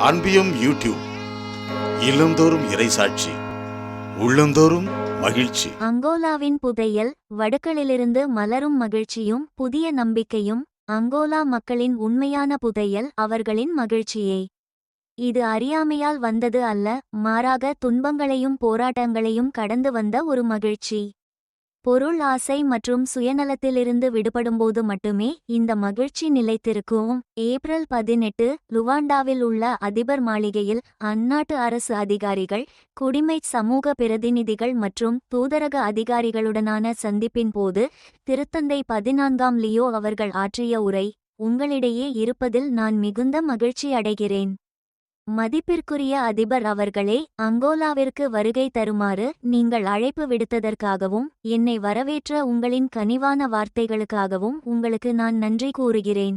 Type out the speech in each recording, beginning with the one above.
அன்பியும் YouTube இல்லந்தோறும் இறைசாட்சி உள்ளந்தோறும் மகிழ்ச்சி. அங்கோலாவின் புதையல், வடுக்களிலிருந்து மலரும் மகிழ்ச்சியும் புதிய நம்பிக்கையும். அங்கோலா மக்களின் உண்மையான புதையல் அவர்களின் மகிழ்ச்சியே. இது அறியாமையால் வந்தது அல்ல, மாறாக துன்பங்களையும் போராட்டங்களையும் கடந்து வந்த ஒரு மகிழ்ச்சி. பொருள் ஆசை மற்றும் சுயநலத்திலிருந்து விடுபடும்போது மட்டுமே இந்த மகிழ்ச்சி நிலைத்திருக்கும். ஏப்ரல் 18 லுவாண்டாவில் உள்ள அதிபர் மாளிகையில் அந்நாட்டு அரசு அதிகாரிகள், குடிமைச் சமூக பிரதிநிதிகள் மற்றும் தூதரக அதிகாரிகளுடனான சந்திப்பின் போது திருத்தந்தை 14ஆம் லியோ அவர்கள் ஆற்றிய உரை, உங்களிடையே இருப்பதில் நான் மிகுந்த மகிழ்ச்சி அடைகிறேன். மதிப்பிற்குரிய அதிபர் அவர்களே, அங்கோலாவிற்கு வருகை தருமாறு நீங்கள் அழைப்பு விடுத்ததற்காகவும் என்னை வரவேற்ற உங்களின் கனிவான வார்த்தைகளுக்காகவும் உங்களுக்கு நான் நன்றி கூறுகிறேன்.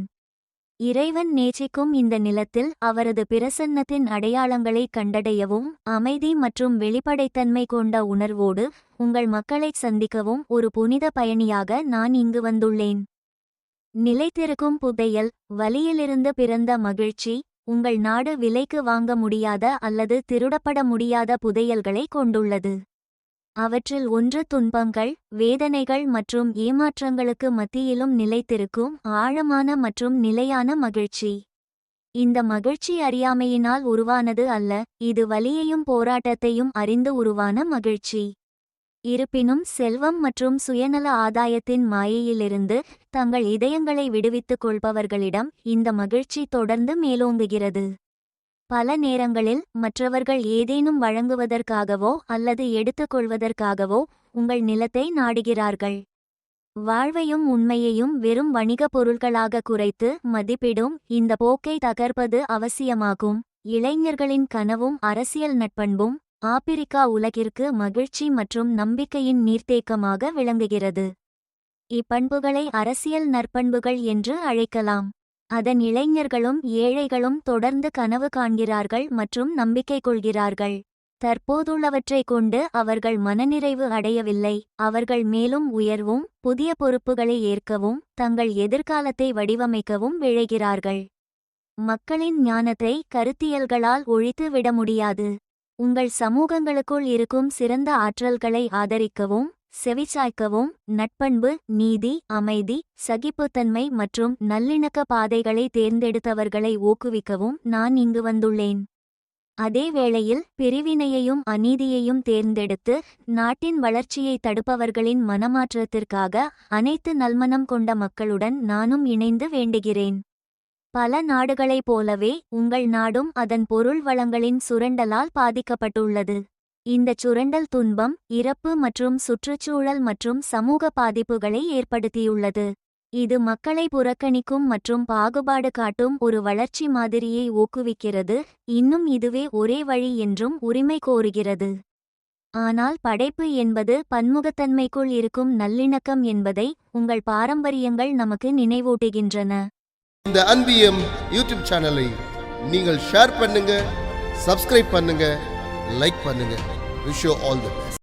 இறைவன் நேசிக்கும் இந்த நிலத்தில் அவரது பிரசன்னத்தின் அடையாளங்களை கண்டடையவும் அமைதி மற்றும் வெளிப்படைத்தன்மை கொண்ட உணர்வோடு உங்கள் மக்களைச் சந்திக்கவும் ஒரு புனித பயணியாக நான் இங்கு வந்துள்ளேன். நிலைத்திருக்கும் புதையல், வலியிலிருந்து பிறந்த மகிழ்ச்சி. உங்கள் நாடு விலைக்கு வாங்க முடியாத அல்லது திருடப்பட முடியாத புதையல்களை கொண்டுள்ளது. அவற்றில் ஒன்று துன்பங்கள், வேதனைகள் மற்றும் ஏமாற்றங்களுக்கு மத்தியிலும் நிலைத்திருக்கும் ஆழமான மற்றும் நிலையான மகிழ்ச்சி. இந்த மகிழ்ச்சி அறியாமையினால் உருவானது அல்ல, இது வலியையும் போராட்டத்தையும் அறிந்து உருவான மகிழ்ச்சி. இருப்பினும் செல்வம் மற்றும் சுயநல ஆதாயத்தின் மாயையிலிருந்து தங்கள் இதயங்களை விடுவித்துக் கொள்பவர்களிடம் இந்த மகிழ்ச்சி தொடர்ந்து மேலோங்குகிறது. பல நேரங்களில் மற்றவர்கள் ஏதேனும் வழங்குவதற்காகவோ அல்லது எடுத்துக்கொள்வதற்காகவோ உங்கள் நிலத்தை நாடுகிறார்கள். வாழ்வையும் உண்மையையும் வெறும் வணிகப் பொருள்களாக குறைத்து மதிப்பிடும் இந்த போக்கை தகர்ப்பது அவசியமாகும். இளைஞர்களின் கனவும் அரசியல் நட்பண்பும் ஆப்பிரிக்கா உலகிற்கு மகிழ்ச்சி மற்றும் நம்பிக்கையின் நீர்த்தேக்கமாக விளங்குகிறது. இப்பண்புகளை அரசியல் நற்பண்புகள் என்று அழைக்கலாம். அதன் இளைஞர்களும் ஏழைகளும் தொடர்ந்து கனவு காண்கிறார்கள் மற்றும் நம்பிக்கை கொள்கிறார்கள். தற்போதுள்ளவற்றை கொண்டு அவர்கள் மனநிறைவு அடையவில்லை, அவர்கள் மேலும் உயர்வும் புதிய பொறுப்புகளை ஏற்கவும் தங்கள் எதிர்காலத்தை வடிவமைக்கவும் விழைகிறார்கள். மக்களின் ஞானத்தை கருத்தியல்களால் ஒழித்து விட முடியாது. உங்கள் சமூகங்களுக்குள் இருக்கும் சிறந்த ஆற்றல்களை ஆதரிக்கவும் செவிசாய்க்கவும் நட்பண்பு, நீதி, அமைதி, சகிப்புத்தன்மை மற்றும் நல்லிணக்க பாதைகளை தேர்ந்தெடுத்தவர்களை ஊக்குவிக்கவும் நான் இங்கு வந்துள்ளேன். அதே வேளையில் பிரிவினையையும் அநீதியையும் தேர்ந்தெடுத்து நாட்டின் வளர்ச்சியை தடுப்பவர்களின் மனமாற்றத்திற்காக அனைத்து நல்மனம் கொண்ட மக்களுடன் நானும் இணைந்து வேண்டுகிறேன். பல நாடுகளைப் போலவே உங்கள் நாடும் அதன் பொருள் வளங்களின் சுரண்டலால் பாதிக்கப்பட்டுள்ளது. இந்தச் சுரண்டல் துன்பம், இறப்பு மற்றும் சுற்றுச்சூழல் மற்றும் சமூக பாதிப்புகளை ஏற்படுத்தியுள்ளது. இது மக்களை புறக்கணிக்கும் மற்றும் பாகுபாடு காட்டும் ஒரு வளர்ச்சி மாதிரியை ஊக்குவிக்கிறது, இன்னும் இதுவே ஒரே வழி என்றும் உரிமை கோருகிறது. ஆனால் படைப்பு என்பது பன்முகத்தன்மைக்குள் இருக்கும் நல்லிணக்கம் என்பதை உங்கள் பாரம்பரியங்கள் நமக்கு நினைவூட்டுகின்றன. இந்த அன்பியம் யூடியூப் சேனலை நீங்கள் ஷேர் பண்ணுங்க, சப்ஸ்கிரைப் பண்ணுங்க, லைக் பண்ணுங்க. Wish you all the best.